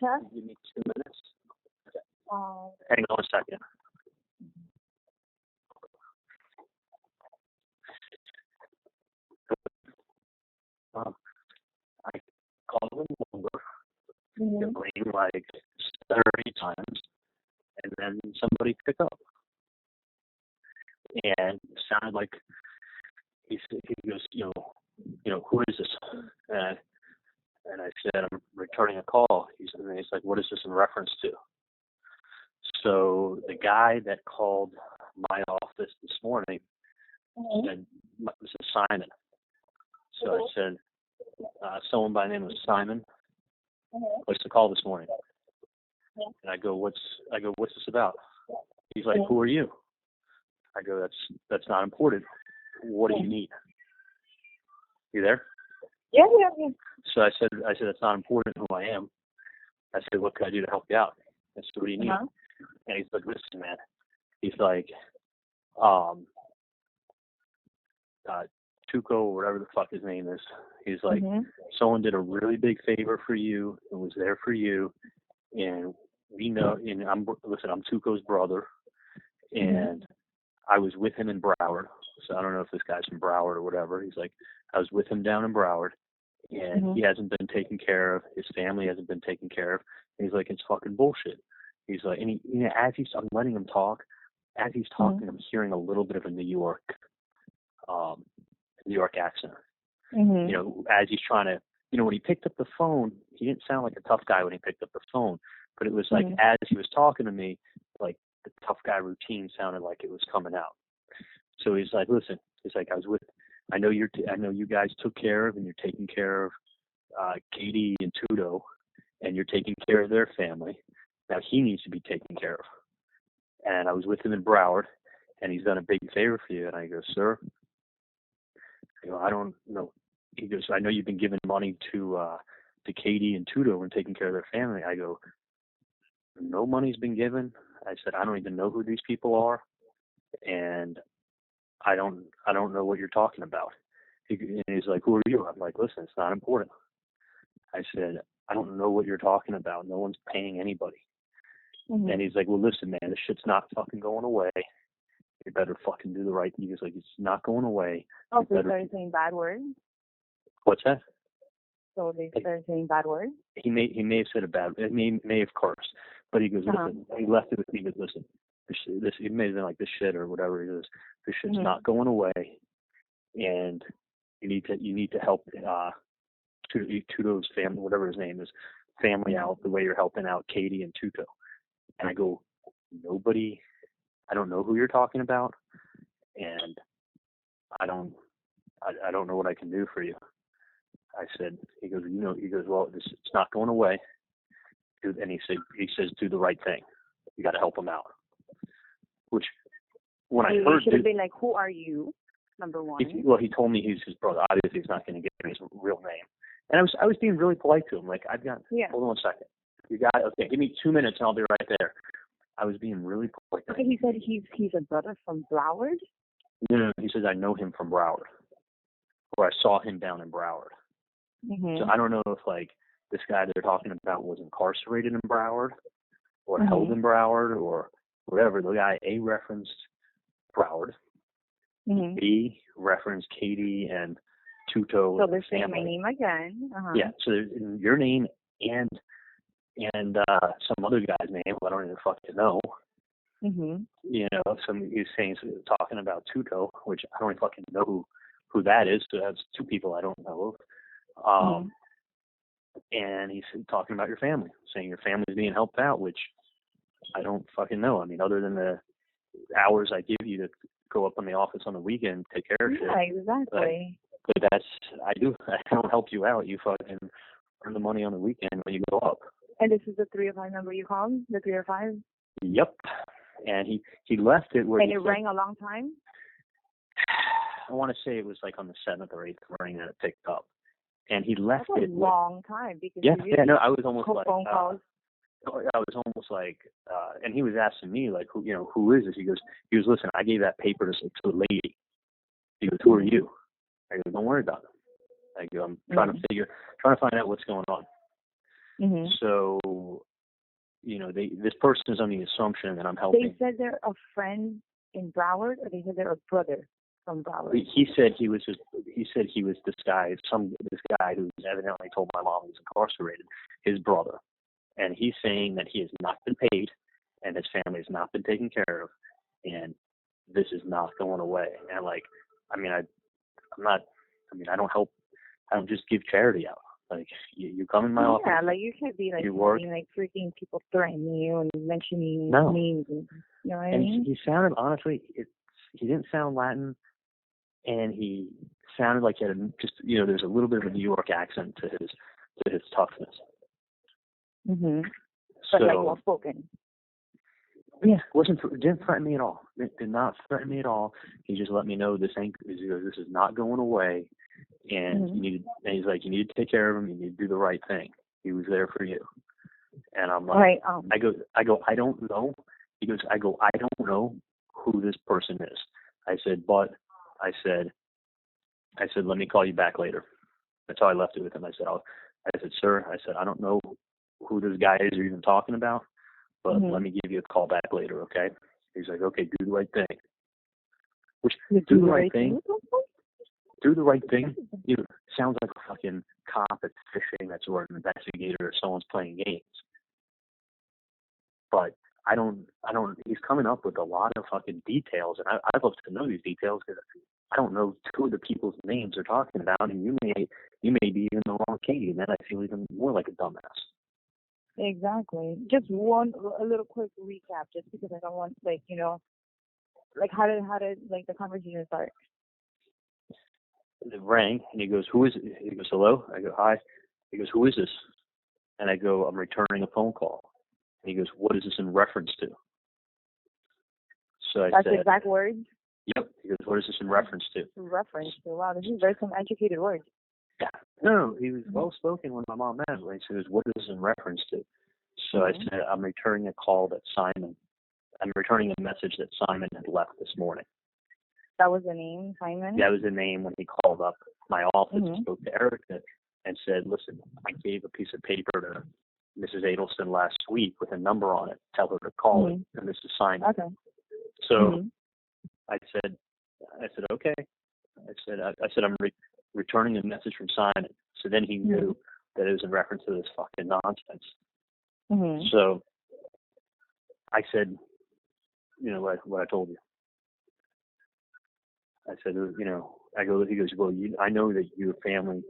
Huh? Give me 2 minutes. Hang on a second. I called the number, it rang like 7 or 8 times, and then somebody picked up. And it sounded like he goes, you know, who is this? And I said, I'm returning a call. He's like, what is this in reference to? So the guy that called my office this morning said, this is Simon. So I said, someone by the name of Simon placed a call this morning. And I go, what's this about? He's like, who are you? I go, that's not important. What do you need? You there? Yeah. So I said, it's not important who I am. I said, what can I do to help you out? I said, what do you need? And he's like, listen, man. He's like, Tuto, or whatever the fuck his name is. He's like, someone did a really big favor for you and was there for you. And we know, and I'm Tuco's brother. And I was with him in Broward. So I don't know if this guy's from Broward or whatever. He's like, I was with him down in Broward. And he hasn't been taken care of. His family hasn't been taken care of. And he's like, it's fucking bullshit. He's like, and I'm letting him talk. As he's talking, I'm hearing a little bit of a New York accent. You know, as he's trying to, you know, when he picked up the phone, he didn't sound like a tough guy when he picked up the phone. But it was like, as he was talking to me, like the tough guy routine sounded like it was coming out. So he's like, listen, he's like, I know you guys took care of and you're taking care of Katie and Tuto, and you're taking care of their family. Now he needs to be taken care of. And I was with him in Broward, and he's done a big favor for you. And I go, sir, I don't know. He goes, I know you've been giving money to Katie and Tuto and taking care of their family. I go, no money's been given. I said, I don't even know who these people are, and I don't know what you're talking about. And he's like, who are you? I'm like, listen, it's not important. I said, I don't know what you're talking about. No one's paying anybody. And he's like, well, listen, man, this shit's not fucking going away. You better fucking do the right thing. He's like, it's not going away. Oh, so they started saying bad words? What's that? So they started saying bad words? He may have said a bad, he may have cursed, but he goes, listen, he left it with me. He goes, listen, this it may have been like this shit or whatever. He goes, this shit's not going away, and you need to help Tuto's family, whatever his name is, family out the way you're helping out Katie and Tuto. And I go, I don't know who you're talking about, and I don't know what I can do for you. I said, he goes, well, it's not going away. And he says, do the right thing. You got to help him out. Which, when I heard, should have been like, who are you? Number one. He told me he's his brother. Obviously, he's not going to give me his real name. And I was being really polite to him. Like, hold on a second. Okay, give me 2 minutes and I'll be right there. I was being really polite. Okay, he said he's a brother from Broward? No, he says I know him from Broward. Or I saw him down in Broward. So I don't know if, like, this guy they're talking about was incarcerated in Broward or held in Broward or whatever. The guy, A, referenced Broward. B, referenced Katie and Tuto. So they're saying my name again. Yeah, so your name and some other guy's name, I don't even fucking know. You know, he's talking about Tuto, which I don't even fucking know who that is. So that's two people I don't know of. And he's talking about your family, saying your family's being helped out, which I don't fucking know. I mean, other than the hours I give you to go up in the office on the weekend, take care of shit. Yeah, exactly. But I don't help you out. You fucking earn the money on the weekend when you go up. And this is the 305 number you called? The 305? Yep. And he left it where. And it rang a long time? I want to say it was like on the 7th or 8th ring that it picked up. And he left That's it. a long time. Because no, I was almost like. Phone calls. I was almost like, and he was asking me like, who is this? He goes, listen, I gave that paper to a lady. He goes, who are you? I go, don't worry about it. I go, I'm trying to find out what's going on. So, this person is on the assumption that I'm helping. They said they're a friend in Broward, or they said they're a brother from Broward? He said he was this guy who evidently told my mom he was incarcerated, his brother. And he's saying that he has not been paid and his family has not been taken care of, and this is not going away. And I don't help. I don't just give charity out. Like, you come in my office. Yeah, like, you can't be like, you work. Like freaking people threatening you and mentioning names. And, you know what I mean? He sounded, honestly, he didn't sound Latin, and he sounded like he had there's a little bit of a New York accent to his toughness. But like well spoken. Yeah, didn't threaten me at all. Did not threaten me at all. He just let me know this is not going away, and he's like, you need to take care of him. You need to do the right thing. He was there for you. And I'm like, right, I go, I don't know. He goes, I don't know who this person is. I said, let me call you back later. That's how I left it with him. I said, sir, I don't know who this guy is you're even talking about, but let me give you a call back later, okay? He's like, okay, do the right thing. Which, do the right thing? Do the right thing? Sounds like a fucking cop that's fishing, that's or an investigator, or someone's playing games. But he's coming up with a lot of fucking details, and I'd love to know these details, because I don't know two of the people's names they're talking about, and you may be in the wrong case, and then I feel even more like a dumbass. Exactly. Just a little quick recap, just because I don't want, how did the conversation start? It rang, and he goes, who is it? He goes, hello? I go, hi. He goes, who is this? And I go, I'm returning a phone call. And he goes, what is this in reference to? So I said, the exact words? Yep. He goes, what is this in reference to? Reference to. Wow, this is very some educated words. Yeah. No, he was well spoken when my mom met him. He says, what is this in reference to? So I said, I'm returning I'm returning a message that Simon had left this morning. That was the name, Simon? That was the name when he called up my office and spoke to Erica and said, listen, I gave a piece of paper to Mrs. Adelson last week with a number on it. Tell her to call it, and this is Simon. Okay. So I said, okay. I said, I'm returning a message from Simon. So then he knew that it was in reference to this fucking nonsense. So I said, what I told you. I said, he goes, well, I know that the family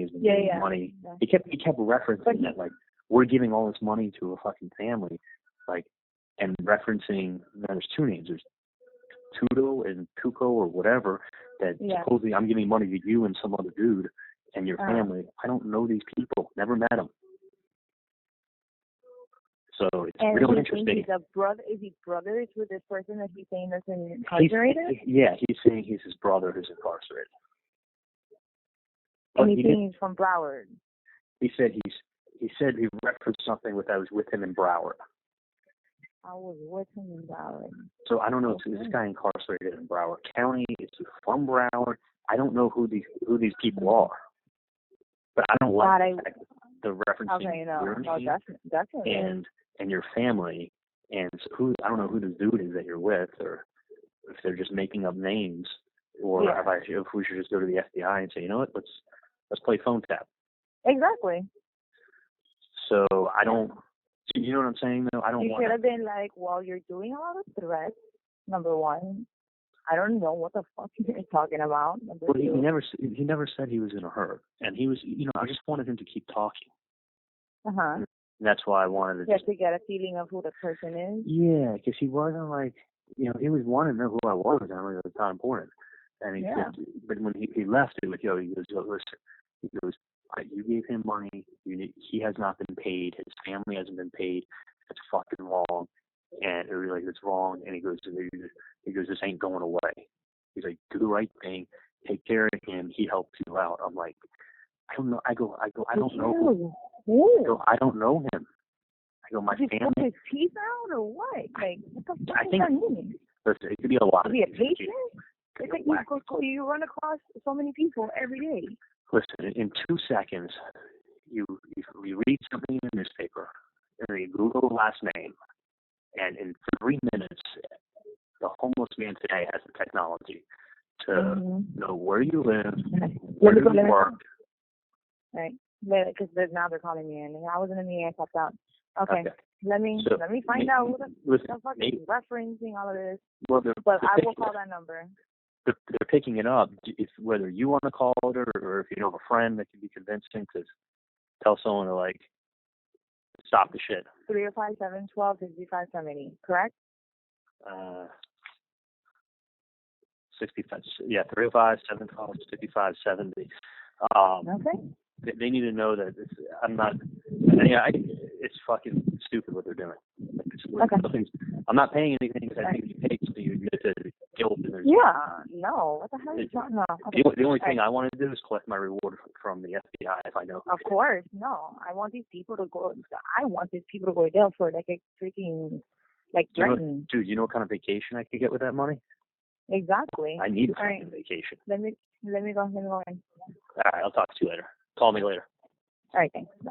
has been giving money. Yeah. He kept referencing that, like, we're giving all this money to a fucking family, like, and referencing, there's two names. There's Tuto and Tuco or whatever, that supposedly I'm giving money to you and some other dude and your family. I don't know these people. Never met them. So it's real interesting. He's a brother. Is he brothers with this person that he's saying that's incarcerated? He's saying he's his brother who's incarcerated. And he's saying he's from Broward. He said he referenced something I was with him in Broward. I was with him in Broward. So I don't know. Is this guy incarcerated in Broward County? Is he from Broward? I don't know who these people are. But I don't like the referencing your name definitely. and your family, and I don't know who this dude is that you're with, or if they're just making up names, or if we should just go to the FBI and say, you know what, let's play phone tap. Exactly. So I don't. You know what I'm saying, though? I don't. You should have been like, well, you're doing a lot of threats. Number one, I don't know what the fuck you're talking about. Well, he never said he was in a hurt, and he was. I just wanted him to keep talking. And that's why I wanted to. Just to get a feeling of who the person is. Yeah, because he wasn't like, he was wanting to know who I was. I mean, it was not important. And he said, but when he left it with, he goes, listen, you gave him money. He has not been paid. His family hasn't been paid. It's fucking wrong. And it was like, it's wrong. And he goes, this ain't going away. He's like, do the right thing. Take care of him. He helps you out. I'm like, I don't know. I don't know. I don't know him. I go, my family. Did he his teeth out or what? Like, what the fuck I think, does that mean? Listen, it could be a lot. Is he a patient? It's like you run across so many people every day. Listen, in 2 seconds, you read something in the newspaper, or you Google the last name, and in 3 minutes, the homeless man today has the technology to know where you live, where you work. Right. Because now they're calling me in. I wasn't in the air, popped out. Okay. Let me find out who the fuck is referencing all of this. Well, but I will call that number. They're picking it up. It's whether you want to call it or if you know of a friend that can be convincing to tell someone to like stop the shit. 305-712-5570, correct? 65. Yeah, 305-712-5570. Okay. They need to know that I'm not. It's fucking stupid what they're doing. Like I'm not paying anything because I think you paid something you admit to guilt. No. What the hell are you talking about? The only thing I want to do is collect my reward from the FBI if I know. Of course, no. I want these people to go. I want these people to go to jail for like a freaking threatening. Dude, you know what kind of vacation I could get with that money? Exactly. I need a fucking vacation. Let me go in. All right, I'll talk to you later. Call me later. All right, thanks. Bye.